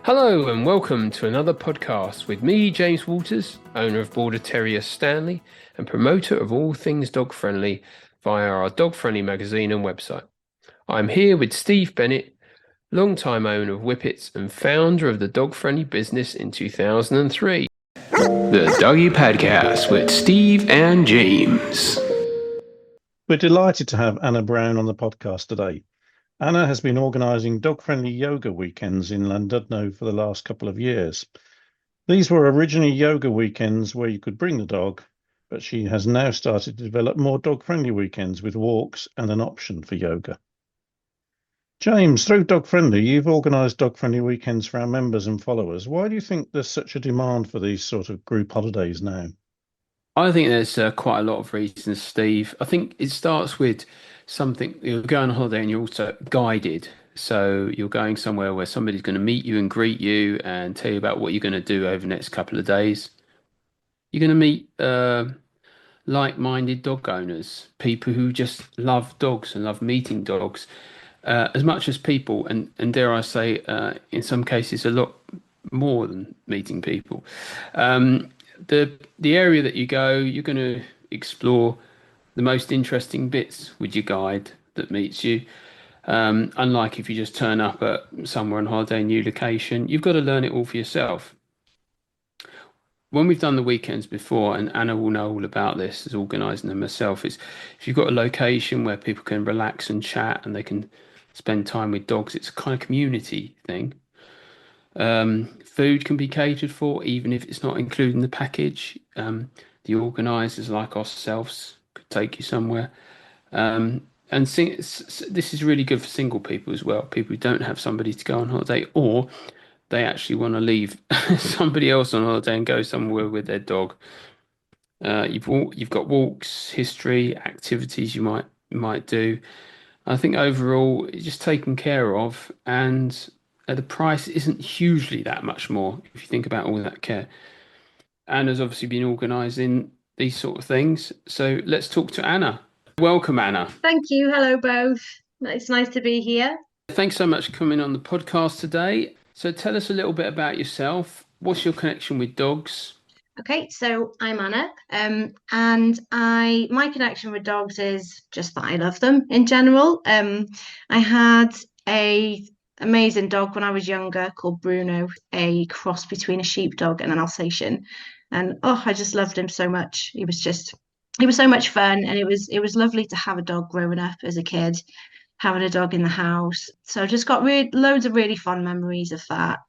Hello and welcome to another podcast with me, James Walters, owner of Border Terrier Stanley and promoter of all things dog friendly via our Dog Friendly magazine and website. I'm here with Steve Bennett, long-time owner of Whippets and founder of the Dog Friendly business in 2003. The Doggy Podcast with Steve and James. We're delighted to have Anna Brown on the podcast today. Anna has been organising dog-friendly yoga weekends in Llandudno for the last couple of years. These were originally yoga weekends where you could bring the dog, but she has now started to develop more dog-friendly weekends with walks and an option for yoga. James, through Dog Friendly, you've organised dog-friendly weekends for our members and followers. Why do you think there's such a demand for these sort of group holidays now? I think there's quite a lot of reasons, Steve. I think it starts with something, you're going on holiday and you're also guided. So you're going somewhere where somebody's going to meet you and greet you and tell you about what you're going to do over the next couple of days. You're going to meet like-minded dog owners, people who just love dogs and love meeting dogs as much as people, and dare I say, in some cases, a lot more than meeting people. The area that you go, you're going to explore the most interesting bits with your guide that meets you. Unlike if you just turn up at somewhere on holiday, a new location, you've got to learn it all for yourself. When we've done the weekends before, and Anna will know all about this, as organising them herself, is if you've got a location where people can relax and chat and they can spend time with dogs, it's a kind of community thing. Food can be catered for, even if it's not included in the package. The organisers, like ourselves, could take you somewhere. This is really good for single people as well, people who don't have somebody to go on holiday, or they actually want to leave somebody else on holiday and go somewhere with their dog. You've got walks, history, activities you might do. I think overall it's just taken care of, and the price isn't hugely that much more if you think about all that care. Anna's obviously been organising these sort of things, so let's talk to Anna. Welcome, Anna. Thank you. Hello, both. It's nice to be here. Thanks so much for coming on the podcast today. So tell us a little bit about yourself. What's your connection with dogs? Okay, so I'm Anna, and my connection with dogs is just that I love them in general. I had a amazing dog when I was younger called Bruno, a cross between a sheepdog and an Alsatian, and I just loved him so much. He was so much fun, and it was lovely to have a dog growing up as a kid, having a dog in the house. So I just got loads of really fun memories of that.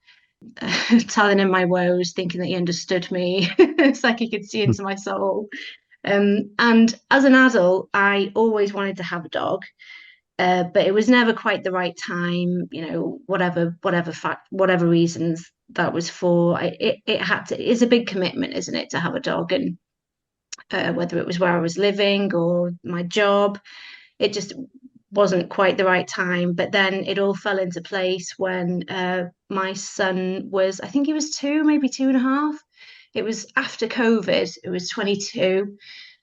Telling him my woes, thinking that he understood me. It's like he could see into my soul. And as an adult, I always wanted to have a dog, but it was never quite the right time. Whatever reasons that was for. It had to. It's a big commitment, isn't it, to have a dog, and whether it was where I was living or my job, it just wasn't quite the right time. But then it all fell into place when my son was, I think he was 2, maybe 2.5. It was after COVID. It was 22,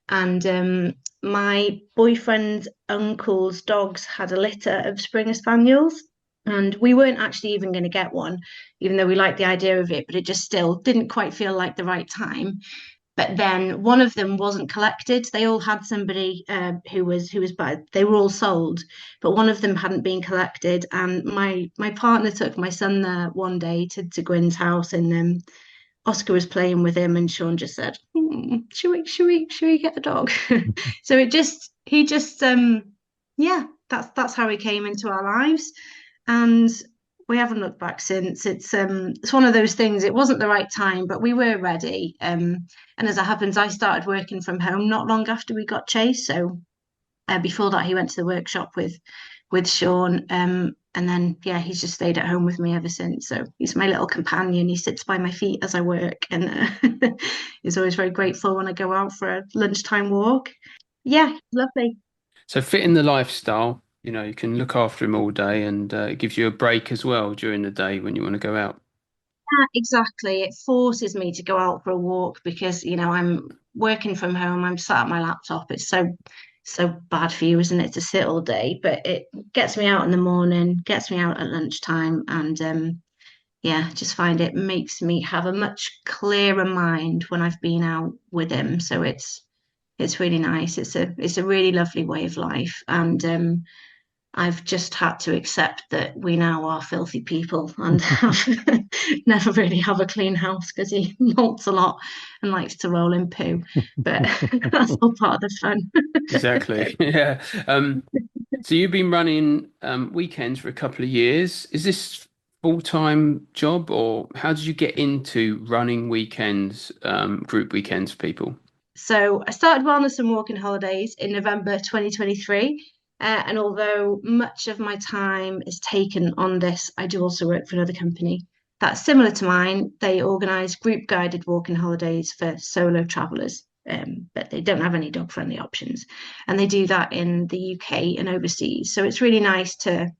and my boyfriend's uncle's dogs had a litter of Springer Spaniels, and we weren't actually even going to get one, even though we liked the idea of it, but it just still didn't quite feel like the right time. But then one of them wasn't collected. They all had somebody who was bad. They were all sold, but one of them hadn't been collected. And my partner took my son there one day to Gwyn's house, and Oscar was playing with him, and Sean just said, "Should we get a dog?" So that's how he came into our lives, and we haven't looked back since. It's one of those things. It wasn't the right time, but we were ready. And as it happens, I started working from home not long after we got Chase. So before that, he went to the workshop with Sean. And then he's just stayed at home with me ever since. So he's my little companion. He sits by my feet as I work, and he's always very grateful when I go out for a lunchtime walk. Yeah, lovely. So fitting the lifestyle. You can look after him all day, and it gives you a break as well during the day when you want to go out. Yeah, exactly. It forces me to go out for a walk because, I'm working from home. I'm sat at my laptop. It's so bad for you, isn't it, to sit all day? But it gets me out in the morning, gets me out at lunchtime, and yeah, just find it makes me have a much clearer mind when I've been out with him. So it's really nice. It's a really lovely way of life, and I've just had to accept that we now are filthy people and have never really have a clean house because he molts a lot and likes to roll in poo. But that's all part of the fun. Exactly. Yeah. So you've been running weekends for a couple of years. Is this full-time job, or how did you get into running weekends, group weekends for people? So I started Wellness and Walking Holidays in November 2023. And although much of my time is taken on this, I do also work for another company that's similar to mine. They organise group guided walking holidays for solo travellers, but they don't have any dog friendly options. And they do that in the UK and overseas. So it's really nice to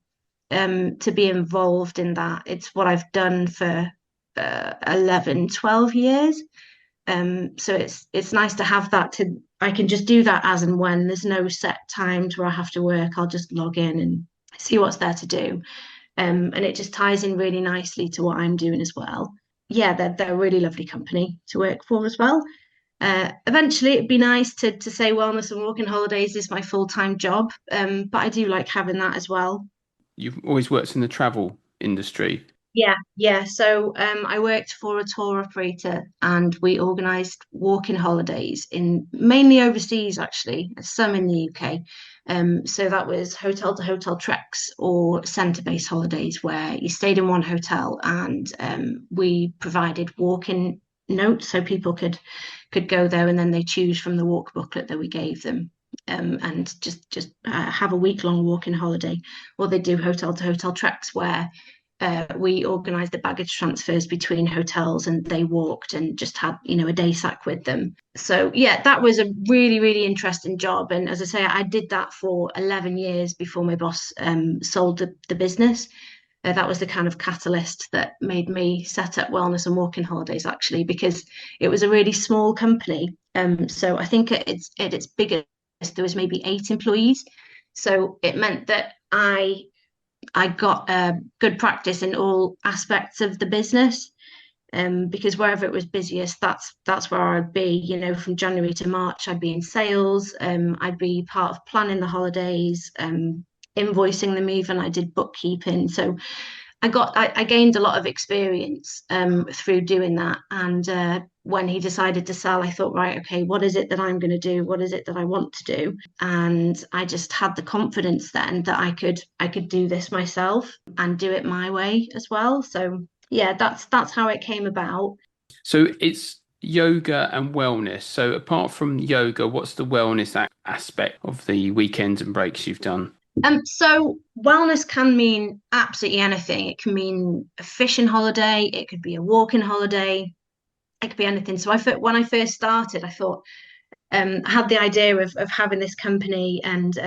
be involved in that. It's what I've done for 11, 12 years. So it's nice to have that to I can just do that as and when. There's no set times where I have to work. I'll just log in and see what's there to do. And it just ties in really nicely to what I'm doing as well. Yeah, they're a really lovely company to work for as well. Eventually, it'd be nice to say wellness and walking holidays is my full-time job, but I do like having that as well. You've always worked in the travel industry. Yeah, yeah. So I worked for a tour operator and we organised walking holidays in mainly overseas, actually, some in the UK. So that was hotel to hotel treks or centre-based holidays where you stayed in one hotel and we provided walking notes so people could go there and then they choose from the walk booklet that we gave them. And just have a week-long walking holiday, or they do hotel to hotel treks where we organised the baggage transfers between hotels and they walked and just had, a day sack with them. So, yeah, that was a really, really interesting job. And as I say, I did that for 11 years before my boss sold the business. That was the kind of catalyst that made me set up Wellness and Walking Holidays, actually, because it was a really small company. So I think at its biggest, there was maybe 8 employees. So it meant that I got good practice in all aspects of the business. Because wherever it was busiest, that's where I'd be. From January to March, I'd be in sales. I'd be part of planning the holidays, invoicing them even. I did bookkeeping. So I gained a lot of experience through doing that. And when he decided to sell, I thought, right, okay, what is it that I'm going to do? What is it that I want to do? And I just had the confidence then that I could do this myself and do it my way as well. So yeah, that's how it came about. So it's yoga and wellness. So apart from yoga, what's the wellness aspect of the weekends and breaks you've done? So wellness can mean absolutely anything. It can mean a fishing holiday, it could be a walking holiday, it could be anything. So when I first started, I thought I had the idea of having this company and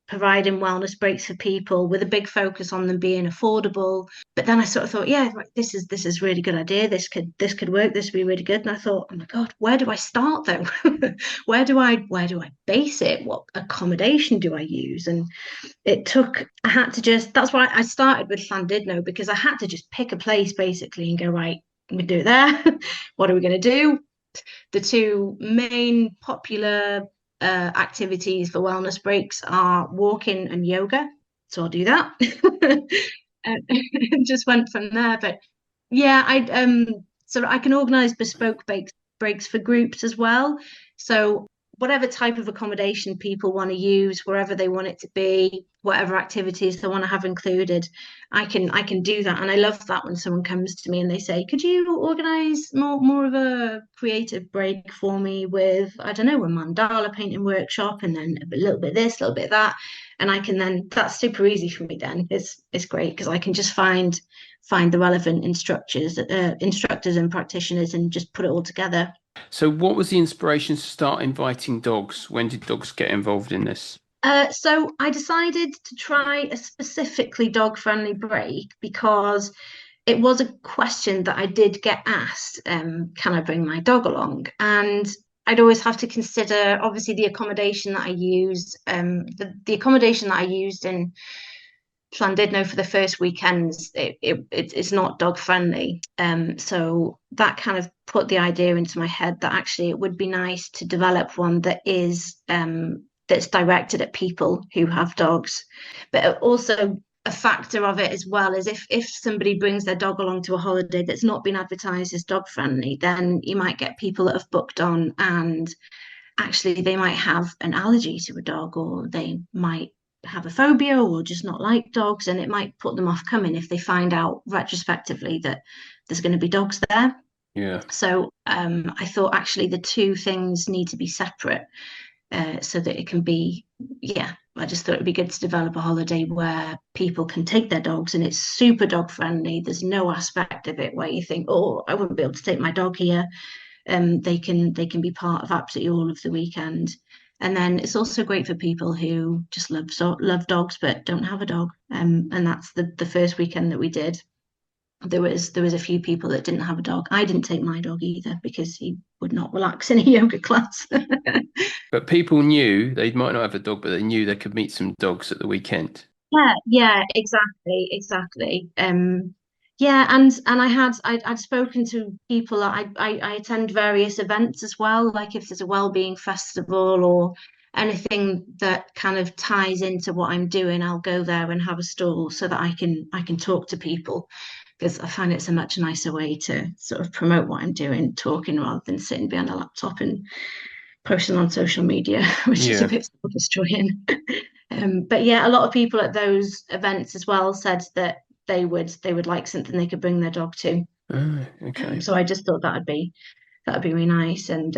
providing wellness breaks for people with a big focus on them being affordable. But then I sort of thought, yeah, right, this is a really good idea. This could work. This would be really good. And I thought, oh my God, where do I start though? where do I base it? What accommodation do I use? And I had to just, that's why I started with Llandudno, because I had to just pick a place basically and go, right, we do it there. What are we going to do? The two main popular activities for wellness breaks are walking and yoga. So I'll do that. Just went from there. But yeah, I can organize bespoke breaks for groups as well. So whatever type of accommodation people want to use, wherever they want it to be, whatever activities they want to have included, I can do that. And I love that when someone comes to me and they say, could you organize more of a creative break for me with, I don't know, a mandala painting workshop and then a little bit of this, a little bit of that. And I can then, that's super easy for me then. It's great because I can just find the relevant instructors and practitioners and just put it all together. So what was the inspiration to start inviting dogs? When did dogs get involved in this? So I decided to try a specifically dog-friendly break because it was a question that I did get asked, can I bring my dog along? And I'd always have to consider, obviously, the accommodation that I used. The accommodation that I used in Llandudno for the first weekends, it's not dog friendly. So that kind of put the idea into my head that actually it would be nice to develop one that is that's directed at people who have dogs. But also a factor of it as well is if somebody brings their dog along to a holiday that's not been advertised as dog friendly, then you might get people that have booked on and actually they might have an allergy to a dog, or they might have a phobia or just not like dogs, and it might put them off coming if they find out retrospectively that there's going to be dogs there. Yeah. So I thought actually the two things need to be separate, so that it can be, yeah, I just thought it'd be good to develop a holiday where people can take their dogs and it's super dog friendly. There's no aspect of it where you think, oh, I wouldn't be able to take my dog here. They can be part of absolutely all of the weekend. And then it's also great for people who just love dogs but don't have a dog. And that's the first weekend that we did. There was a few people that didn't have a dog. I didn't take my dog either because he would not relax in a yoga class. But people knew they might not have a dog, but they knew they could meet some dogs at the weekend. Yeah, exactly. Yeah, and I'd spoken to people. I attend various events as well. Like if there's a wellbeing festival or anything that kind of ties into what I'm doing, I'll go there and have a stall so that I can talk to people, because I find it's a much nicer way to sort of promote what I'm doing, talking rather than sitting behind a laptop and posting on social media, which is a Yeah. bit soul destroying. But yeah, a lot of people at those events as well said that they would like something they could bring their dog to. Oh, okay. So I just thought that'd be really nice, and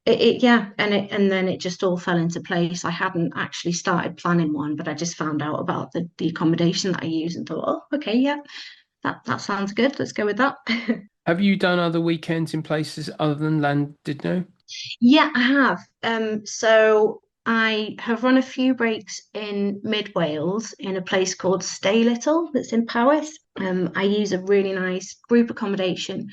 it yeah, and then it just all fell into place. I hadn't actually started planning one, but I just found out about the accommodation that I use and thought, oh, okay, yeah, that sounds good. Let's go with that. Have you done other weekends in places other than Llandudno? Yeah, I have. So I have run a few breaks in mid Wales in a place called Stay Little that's in Powys. I use a really nice group accommodation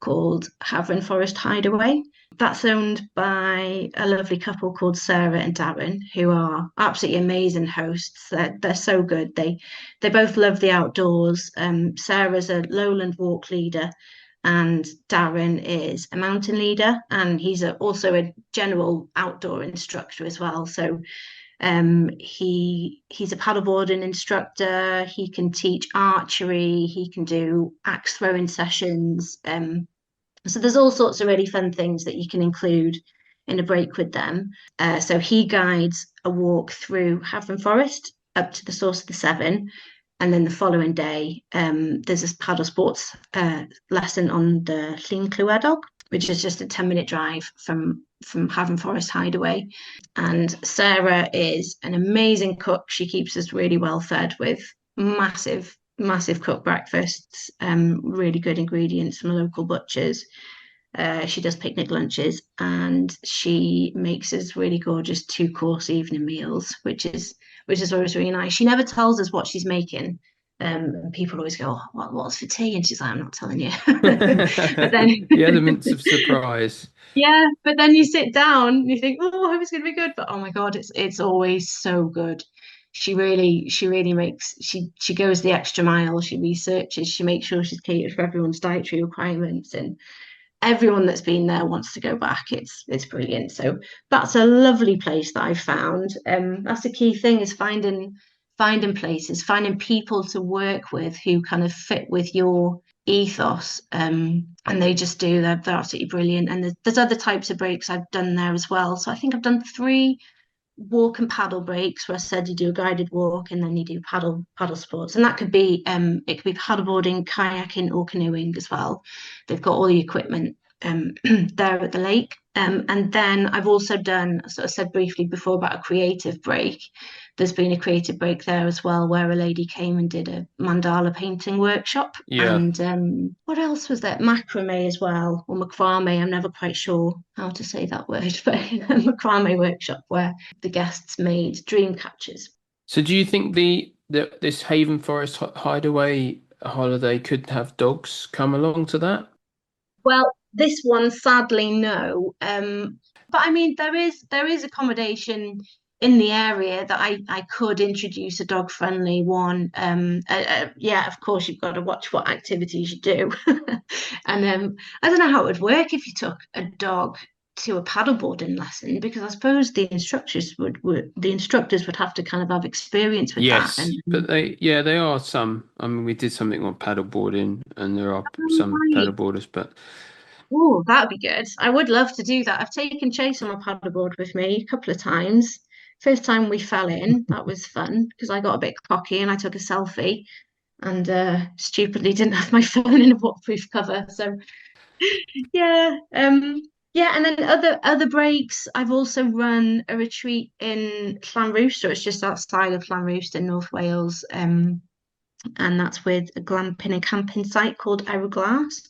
called Havering Forest Hideaway. That's owned by a lovely couple called Sarah and Darren, who are absolutely amazing hosts. They're so good. They both love the outdoors. Sarah's a lowland walk leader, and Darren is a mountain leader, and he's also a general outdoor instructor as well. So he's a paddleboarding instructor. He can teach archery. He can do axe throwing sessions. So there's all sorts of really fun things that you can include in a break with them. So he guides a walk through Havering Forest up to the source of the Severn. And then the following day, there's this paddle sports lesson on the Llyn Clywedog, which is just a 10-minute drive from Havering Forest Hideaway. And Sarah is an amazing cook. She keeps us really well fed with massive cooked breakfasts, really good ingredients from local butchers. She does picnic lunches, and she makes us really gorgeous 2-course evening meals, which is always really nice. She never tells us what she's making. People always go, oh, what's for tea? And she's like, I'm not telling you. But then The elements of surprise. yeah, but then you sit down and you think, oh, I hope it's going to be good. But oh my God, it's always so good. She really makes, she goes the extra mile. She researches, she makes sure she's catered for everyone's dietary requirements, and everyone that's been there wants to go back. It's brilliant. So that's a lovely place that I've found. That's the key thing, is finding places, finding people to work with who kind of fit with your ethos. And they just do. They're absolutely brilliant. And there's other types of breaks I've done there as well. So I think I've done 3 walk and paddle breaks, where I said you do a guided walk and then you do paddle sports, and that could be it could be paddleboarding, kayaking, or canoeing as well. They've got all the equipment there at the lake. And then I've also done, sort of said briefly before about a creative break. There's been a creative break there as well, where a lady came and did a mandala painting workshop. Yeah. And what else was there? Macrame as well, or macrame. I'm never quite sure how to say that word, but a macrame workshop where the guests made dream catchers. So do you think this Haven Forest Hideaway holiday could have dogs come along to that? Well, this one, sadly, no. But I mean, there is accommodation in the area that I could introduce a dog friendly one. Yeah, of course you've got to watch what activities you do. And I don't know how it would work if you took a dog to a paddleboarding lesson, because I suppose the instructors would have to kind of have experience with that. And Yes, but they are some. I mean, we did something on paddleboarding, and there are some right. paddleboarders, but Oh, that'd be good. I would love to do that. I've taken Chase on my paddleboard with me a couple of times. First time we fell in, that was fun because I got a bit cocky and I took a selfie and stupidly didn't have my phone in a waterproof cover. So yeah, yeah, and then other breaks. I've also run a retreat in Llanrwst, it's just outside of Llanrwst in North Wales, and that's with a glamping and camping site called Hourglass.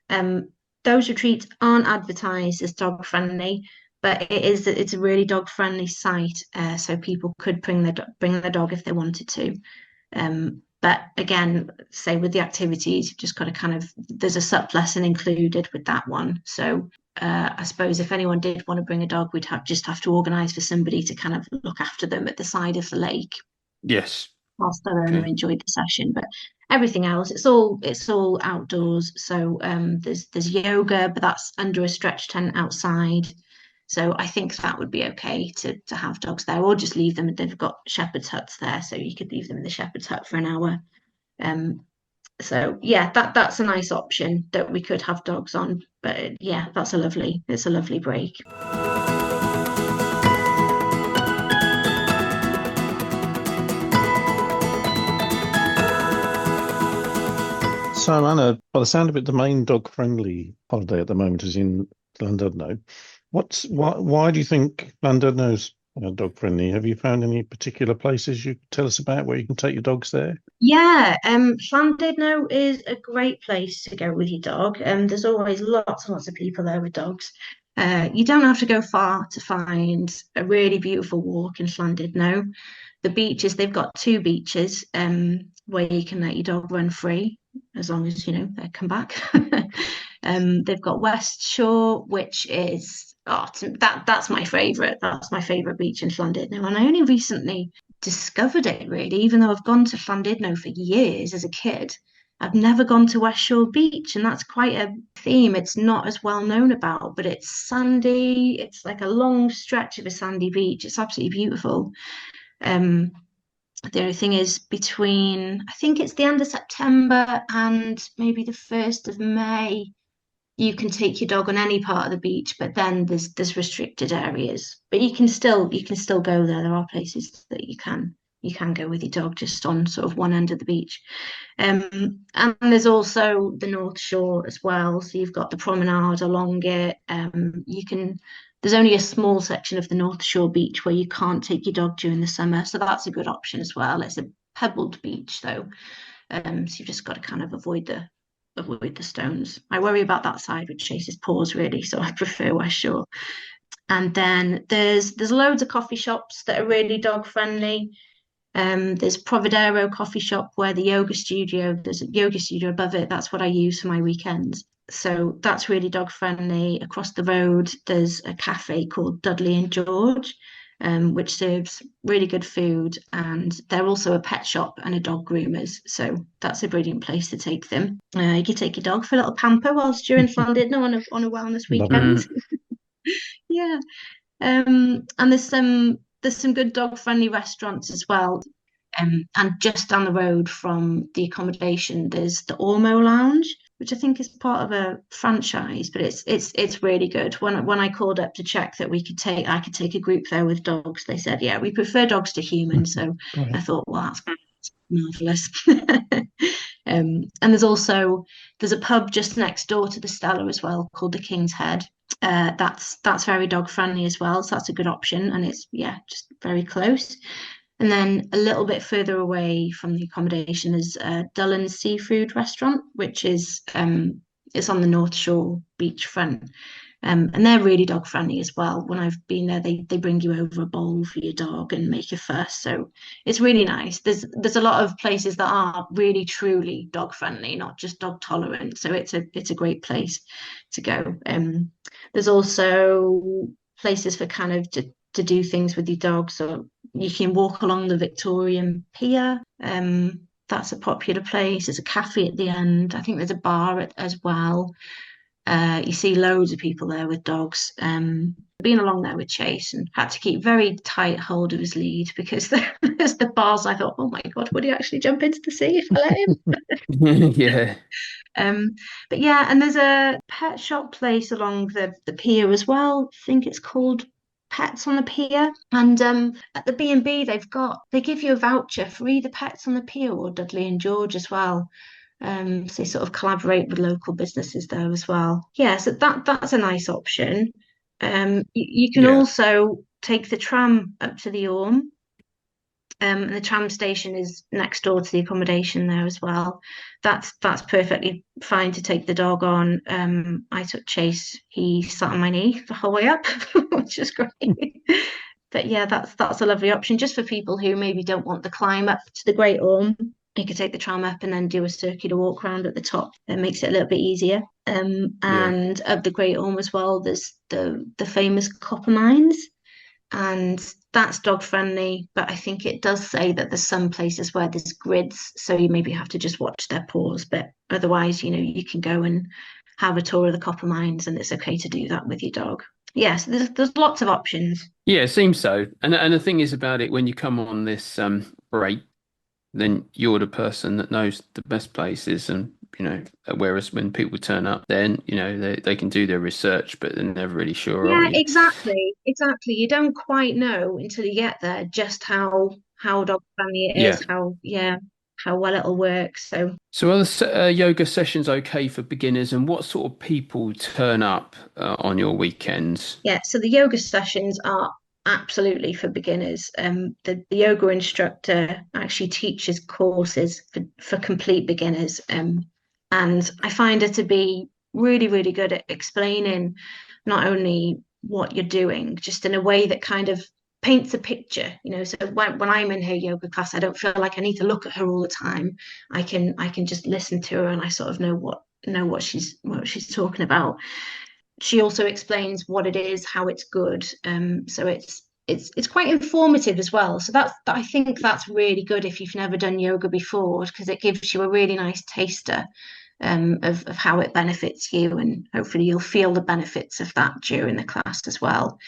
Um, those retreats aren't advertised as dog friendly, but it's a really dog friendly site, so people could bring their dog if they wanted to. But again, say with the activities, you've just got to kind of, there's a sup lesson included with that one. So I suppose if anyone did want to bring a dog, we'd just have to organise for somebody to kind of look after them at the side of the lake yes, whilst their owner okay, enjoyed the session. But everything else, it's all outdoors. So there's yoga, but that's under a stretch tent outside. So I think that would be okay to have dogs there, or just leave them. They've got shepherd's huts there, so you could leave them in the shepherd's hut for an hour. So yeah, that's a nice option that we could have dogs on. But yeah, it's a lovely break. So, Anna, by the sound of it, the main dog-friendly holiday at the moment is in Llandudno. Why do you think Llandudno's dog-friendly? Have you found any particular places you could tell us about where you can take your dogs there? Yeah, Llandudno is a great place to go with your dog. There's always lots and lots of people there with dogs. You don't have to go far to find a really beautiful walk in Llandudno. The beaches, they've got two beaches, where you can let your dog run free as long as they come back. They've got West Shore, which is that's my favourite. That's my favourite beach in Llandudno, and I only recently discovered it really, even though I've gone to Llandudno for years as a kid. I've never gone to West Shore Beach, and that's quite a theme it's not as well known about, but it's sandy. It's like a long stretch of a sandy beach. It's absolutely beautiful. Um, the only thing is between, I think it's the end of September and maybe the 1st of May, you can take your dog on any part of the beach, but then there's restricted areas. But you can still go there. There are places that you can go with your dog just on sort of one end of the beach. And there's also the North Shore as well. So you've got the promenade along it. There's only a small section of the North Shore beach where you can't take your dog during the summer. So that's a good option as well. It's a pebbled beach though. So you've just got to kind of avoid the stones. I worry about that side with Chase's paws really, so I prefer West Shore. And then there's loads of coffee shops that are really dog friendly. There's Providero coffee shop where there's a yoga studio above it. That's what I use for my weekends. So that's really dog friendly. Across the road, there's a cafe called Dudley and George, which serves really good food. And they're also a pet shop and a dog groomers. So that's a brilliant place to take them. You can take your dog for a little pamper whilst you're in Llandudno on a wellness weekend. Yeah. And there's some good dog friendly restaurants as well. And just down the road from the accommodation, there's the Ormo Lounge, which I think is part of a franchise, but it's really good. When I called up to check that I could take a group there with dogs, they said, yeah, we prefer dogs to humans. So Right. I thought, well, that's marvelous. And there's a pub just next door to the Stella as well called the King's Head. That's very dog friendly as well, so that's a good option, and it's just very close. And then a little bit further away from the accommodation is Dullen's Seafood Restaurant, which is it's on the North Shore beachfront. And they're really dog friendly as well. When I've been there, they bring you over a bowl for your dog and make a fuss. So it's really nice. There's a lot of places that are really truly dog friendly, not just dog tolerant. So it's a great place to go. There's also places for kind of to do things with your dog. So you can walk along the Victorian Pier. That's a popular place. There's a cafe at the end. I think there's a bar as well. You see loads of people there with dogs. Been along there with Chase and had to keep very tight hold of his lead because there's the bars. I thought, oh my God, would he actually jump into the sea if I let him? Yeah. But yeah, and there's a pet shop place along the pier as well. I think it's called Pets on the Pier. And at the B&B, they give you a voucher for either Pets on the Pier or Dudley and George as well. So they sort of collaborate with local businesses there as well. Yeah, so that's a nice option. You can Yeah. also take the tram up to the Orme. And the tram station is next door to the accommodation there as well. That's perfectly fine to take the dog on. I took Chase. He sat on my knee the whole way up, which is great. But yeah, that's a lovely option just for people who maybe don't want the climb up to the Great Orme. You could take the tram up and then do a circular walk around at the top. It makes it a little bit easier. And of the Great Orme as well, there's the famous copper mines, and that's dog friendly. But I think it does say that there's some places where there's grids, so you maybe have to just watch their paws. But otherwise, you can go and have a tour of the copper mines, and it's okay to do that with your dog. Yes, there's lots of options. Yeah, it seems so. And the thing is about it, when you come on this break, then you're the person that knows the best places, and whereas when people turn up, then they can do their research, but they're never really sure, are Yeah, you? exactly. You don't quite know until you get there just how dog friendly it Yeah. is, how well it'll work. So So are the yoga sessions okay for beginners, and what sort of people turn up on your weekends? yeah, so the yoga sessions are absolutely for beginners. The yoga instructor actually teaches courses for complete beginners. And I find her to be really, really good at explaining not only what you're doing, just in a way that kind of paints a picture. So when I'm in her yoga class, I don't feel like I need to look at her all the time. I can just listen to her, and I sort of know what she's talking about. She also explains what it is, how it's good. So it's quite informative as well. So I think that's really good if you've never done yoga before, because it gives you a really nice taster of how it benefits you, and hopefully you'll feel the benefits of that during the class as well.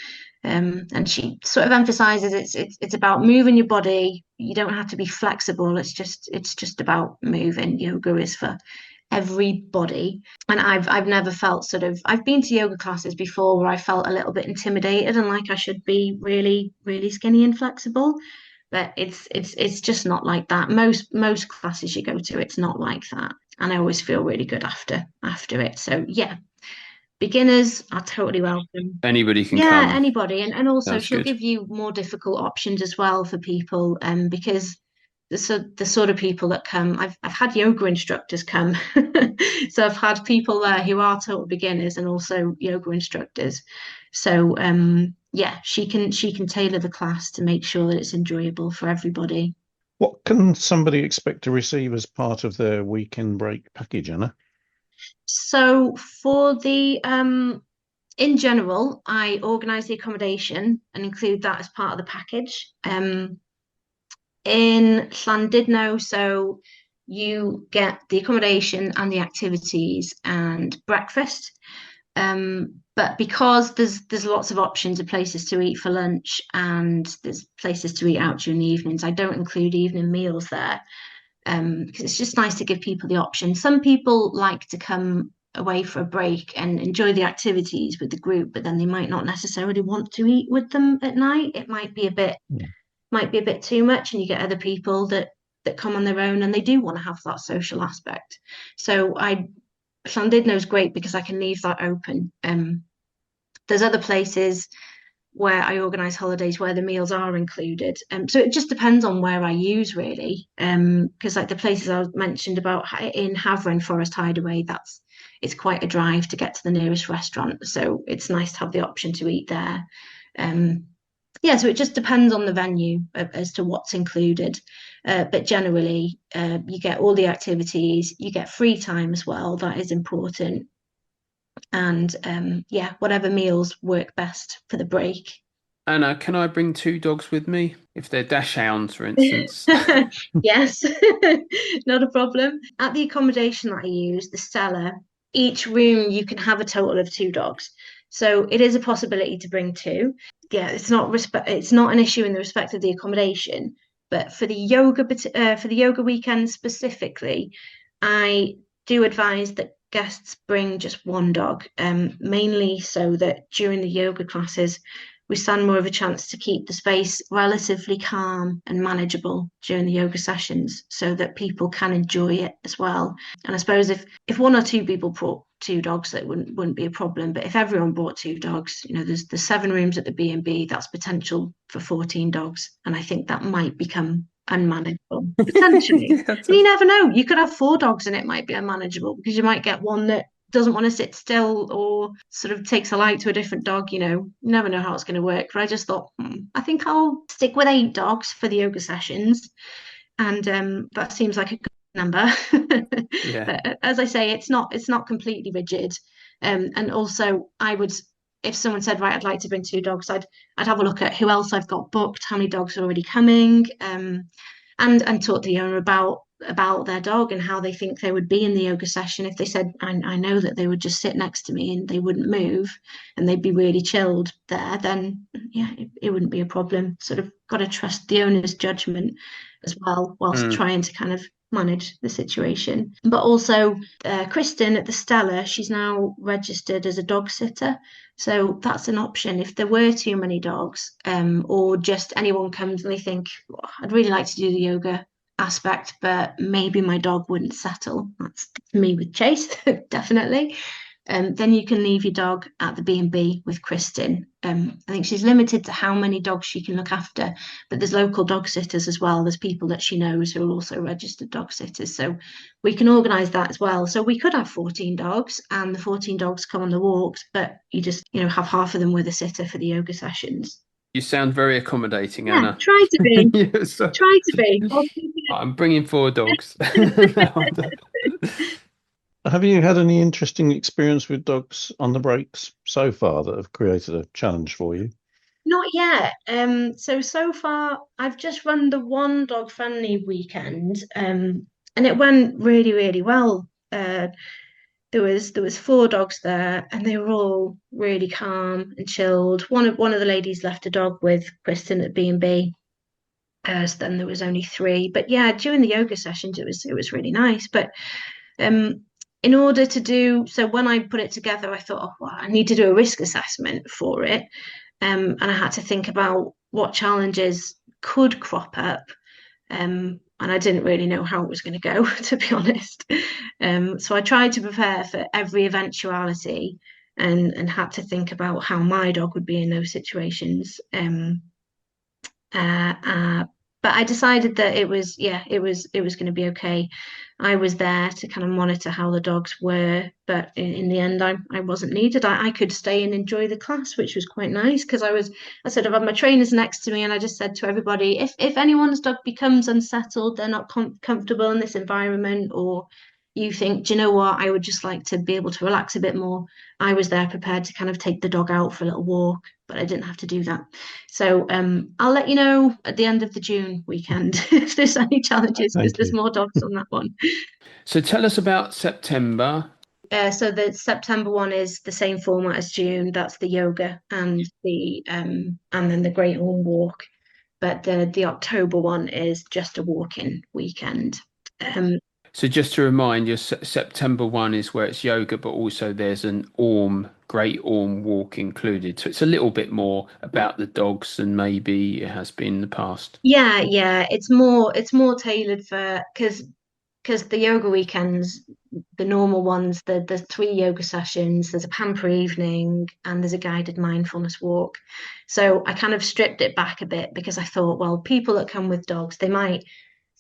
And she sort of emphasizes it's about moving your body. You don't have to be flexible. It's just about moving. Yoga is for everybody. And I've never felt I've been to yoga classes before where I felt a little bit intimidated and like I should be really, really skinny and flexible. But it's just not like that. Most classes you go to, it's not like that. And I always feel really good after it. So yeah, beginners are totally welcome. Anybody can Yeah, come. anybody. And also That's she'll good. give you more difficult options as well for people, because the sort of people that come, I've had yoga instructors come. So I've had people there who are total beginners and also yoga instructors. So yeah, she can tailor the class to make sure that it's enjoyable for everybody. What can somebody expect to receive as part of their weekend break package, Anna? So for the in general, I organise the accommodation and include that as part of the package. In Llandudno, so you get the accommodation and the activities and breakfast. But because there's lots of options of places to eat for lunch and there's places to eat out during the evenings, I don't include evening meals there, because it's just nice to give people the option. Some people like to come away for a break and enjoy the activities with the group, but then they might not necessarily want to eat with them at night. It might be a bit too much, and you get other people that come on their own and they do want to have that social aspect. So Llandudno is great because I can leave that open. There's other places where I organise holidays where the meals are included. So it just depends on where I use really. Because like the places I mentioned about in Havering Forest Hideaway, it's quite a drive to get to the nearest restaurant. So it's nice to have the option to eat there. Yeah, so it just depends on the venue as to what's included. But generally, you get all the activities, you get free time as well. That is important. And yeah, whatever meals work best for the break. Anna, can I bring two dogs with me? If they're dachshunds, for instance. Yes, not a problem. At the accommodation that I use, the Stella, each room you can have a total of two dogs. So it is a possibility to bring two. Yeah, it's not an issue in the respect of the accommodation, but for the yoga weekend specifically, I do advise that guests bring just one dog, mainly so that during the yoga classes we stand more of a chance to keep the space relatively calm and manageable during the yoga sessions so that people can enjoy it as well. And I suppose if one or two people brought two dogs, that wouldn't be a problem. But if everyone brought two dogs, there's the 7 rooms at the B&B, that's potential for 14 dogs. And I think that might become unmanageable potentially. Yeah, And you never know, you could have 4 dogs and it might be unmanageable because you might get one that doesn't want to sit still or sort of takes a light to a different dog, you never know how it's going to work. But I just thought, I think I'll stick with 8 dogs for the yoga sessions. And that seems like a good number. yeah. But as I say, it's not completely rigid. And also if someone said, right, I'd like to bring 2 dogs, I'd have a look at who else I've got booked, how many dogs are already coming, and talk to the owner about their dog and how they think they would be in the yoga session. If they said, I know that they would just sit next to me and they wouldn't move and they'd be really chilled there, then yeah, it wouldn't be a problem. Sort of got to trust the owner's judgment as well, whilst Mm. trying to kind of manage the situation. But also, Kristen at the Stella, she's now registered as a dog sitter. So that's an option if there were too many dogs, or just anyone comes and they think, "Oh, I'd really like to do the yoga aspect, but maybe my dog wouldn't settle." That's me with Chase, definitely. Then you can leave your dog at the B&B with Kristen. I think she's limited to how many dogs she can look after, but there's local dog sitters as well. There's people that she knows who are also registered dog sitters. So we can organise that as well. So we could have 14 dogs and the 14 dogs come on the walks, but you just, have half of them with a sitter for the yoga sessions. You sound very accommodating, Yeah, Anna. try to be. Yeah, so Try to be. I'll keep I'm bringing 4 dogs. Have you had any interesting experience with dogs on the breaks so far that have created a challenge for you? Not yet. So far I've just run the one dog friendly weekend, and it went really, really well. There was 4 dogs there, and they were all really calm and chilled. One of the ladies left a dog with Kristen at B&B. So then there was only 3. But yeah, during the yoga sessions, it was really nice. But um, in order to do so, when I put it together, I thought, oh, well, I need to do a risk assessment for it. And I had to think about what challenges could crop up. And I didn't really know how it was going to go, to be honest. So I tried to prepare for every eventuality and had to think about how my dog would be in those situations. Uh, uh, but I decided that it was going to be okay. I was there to kind of monitor how the dogs were, but in the end, I wasn't needed. I could stay and enjoy the class, which was quite nice because I said I've had my trainers next to me, and I just said to everybody, if anyone's dog becomes unsettled, they're not comfortable in this environment, or you think, do you know what, I would just like to be able to relax a bit more. I was there prepared to kind of take the dog out for a little walk, but I didn't have to do that. So I'll let you know at the end of the June weekend if there's any challenges because Thank there's you. more dogs on that one. So tell us about September. So the September one is the same format as June. That's the yoga and then the Great Orme Walk. But the October one is just a walk-in weekend. So just to remind you, September 1 is where it's yoga, but also there's an Great Orme walk included. So it's a little bit more about the dogs than maybe it has been in the past. Yeah, it's more tailored for because the yoga weekends, the normal ones, there's 3 yoga sessions, there's a pamper evening, and there's a guided mindfulness walk. So I kind of stripped it back a bit because I thought, well, people that come with dogs, they might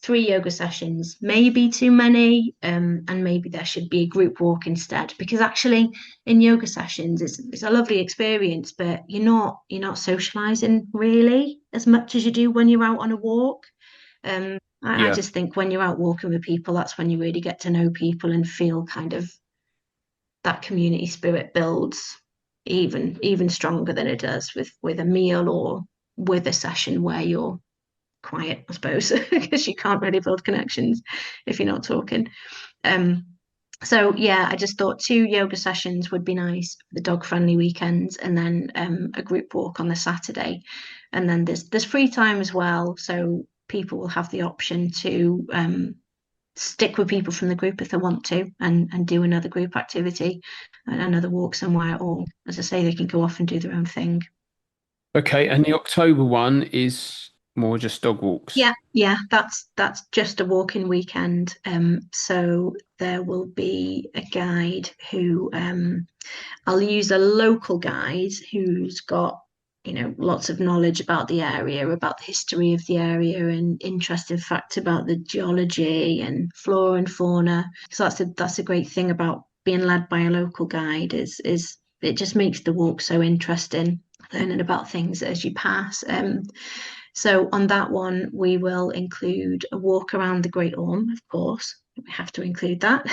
3 yoga sessions, maybe too many, and maybe there should be a group walk instead. Because actually, in yoga sessions, it's a lovely experience, but you're not socializing really as much as you do when you're out on a walk. I Yeah. just think when you're out walking with people, that's when you really get to know people and feel kind of that community spirit builds. even stronger than it does with a meal or with a session where you're quiet, I suppose, because you can't really build connections if you're not talking. So yeah, I just thought 2 yoga sessions would be nice for the dog-friendly weekends, and then a group walk on the Saturday. And then there's free time as well, so people will have the option to stick with people from the group if they want to, and do another group activity and another walk somewhere, or as I say, they can go off and do their own thing. Okay, and the October one is more just dog walks. Yeah, that's just a walking weekend. So there will be a guide who I'll use a local guide who's got, lots of knowledge about the area, about the history of the area, and interesting facts about the geology and flora and fauna. So that's a great thing about being led by a local guide is it just makes the walk so interesting, learning about things as you pass. So on that one, we will include a walk around the Great Orme, of course. We have to include that.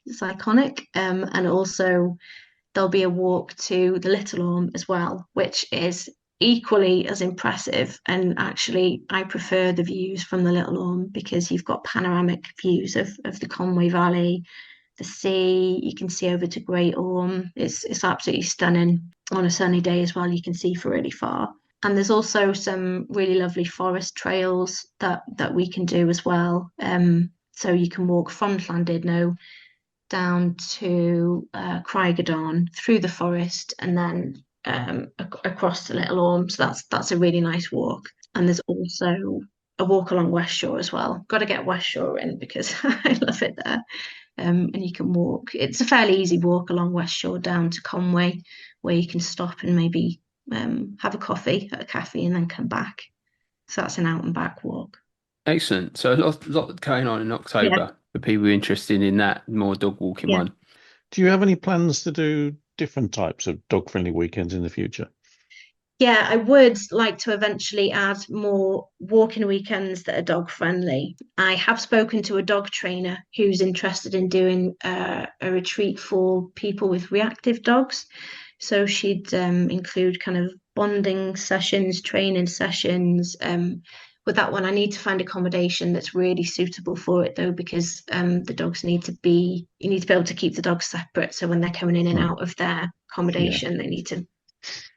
It's iconic. And also there'll be a walk to the Little Orme as well, which is equally as impressive. And actually, I prefer the views from the Little Orme because you've got panoramic views of the Conway Valley, the sea. You can see over to Great Orme. It's absolutely stunning. On a sunny day as well, you can see for really far. And there's also some really lovely forest trails that we can do as well. So you can walk from Llandudno down to Craigadon through the forest and then across to Little Orme. So that's a really nice walk. And there's also a walk along West Shore as well. Got to get West Shore in because I love it there. And you can walk. It's a fairly easy walk along West Shore down to Conway, where you can stop and maybe have a coffee at a cafe and then come back. So that's an out and back walk. Excellent. So a lot going on in October Yeah. for people interested in that more dog walking Yeah. one. Do you have any plans to do different types of dog-friendly weekends in the future? Yeah, I would like to eventually add more walking weekends that are dog friendly. I have spoken to a dog trainer who's interested in doing a retreat for people with reactive dogs. So she'd include kind of bonding sessions, training sessions. With that one, I need to find accommodation that's really suitable for it though, because the dogs you need to be able to keep the dogs separate. So when they're coming in and out of their accommodation, they need to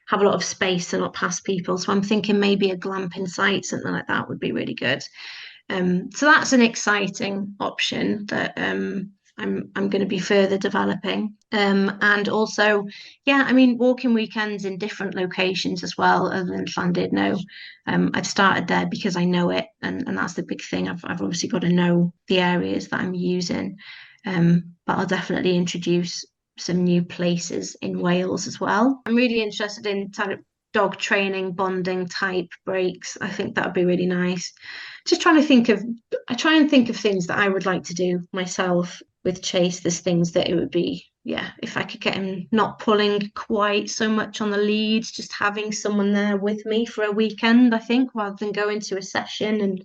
have a lot of space to not pass people. So I'm thinking maybe a glamping site, something like that would be really good. So that's an exciting option that I'm going to be further developing. And also, yeah, I mean, walking weekends in different locations as well, other than Llandudno. I've started there because I know it, and that's the big thing. I've obviously got to know the areas that I'm using. But I'll definitely introduce some new places in Wales as well. I'm really interested in kind of dog training, bonding type breaks. I think that would be really nice. Just trying to think of, I try and think of things that I would like to do myself with Chase. There's things that it would be, yeah, if I could get him not pulling quite so much on the lead, just having someone there with me for a weekend, I think, rather than going to a session and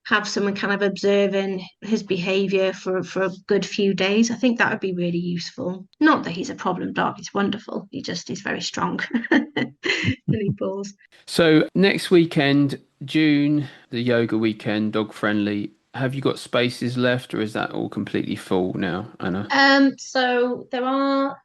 have someone kind of observing his behavior for a good few days. I think that would be really useful. Not that he's a problem dog, he's wonderful. He's very strong. And he pulls. So next weekend, June, the yoga weekend, dog friendly. Have you got spaces left, or is that all completely full now, Anna? So there are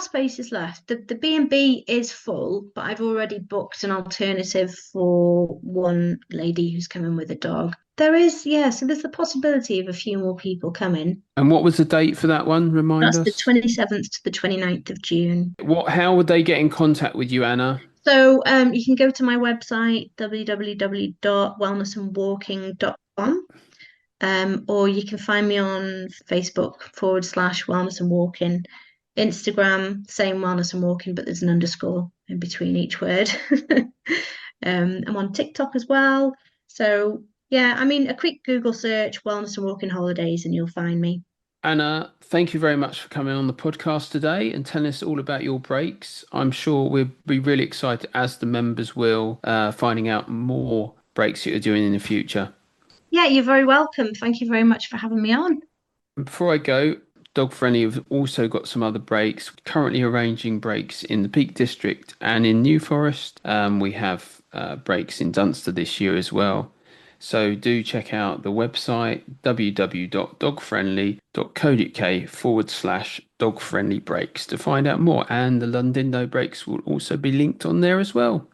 spaces left. The B&B is full, but I've already booked an alternative for one lady who's coming with a dog. There is, yeah, so there's the possibility of a few more people coming. And what was the date for that one? Remind That's us. the 27th to the 29th of June. How would they get in contact with you, Anna? So you can go to my website, www.wellnessandwalking.com, or you can find me on Facebook /Wellness and Walking, Instagram, same Wellness and Walking, but there's an underscore in between each word. I'm on TikTok as well. So yeah, I mean, a quick Google search, Wellness and Walking Holidays, and you'll find me. Anna, thank you very much for coming on the podcast today and telling us all about your breaks. I'm sure we'll be really excited, as the members will, finding out more breaks that you're doing in the future. Yeah, you're very welcome. Thank you very much for having me on. And before I go, Dog Friendly have also got some other breaks, currently arranging breaks in the Peak District and in New Forest. We have breaks in Dunster this year as well. So do check out the website www.dogfriendly.co.uk/dog friendly breaks to find out more. And the Londino breaks will also be linked on there as well.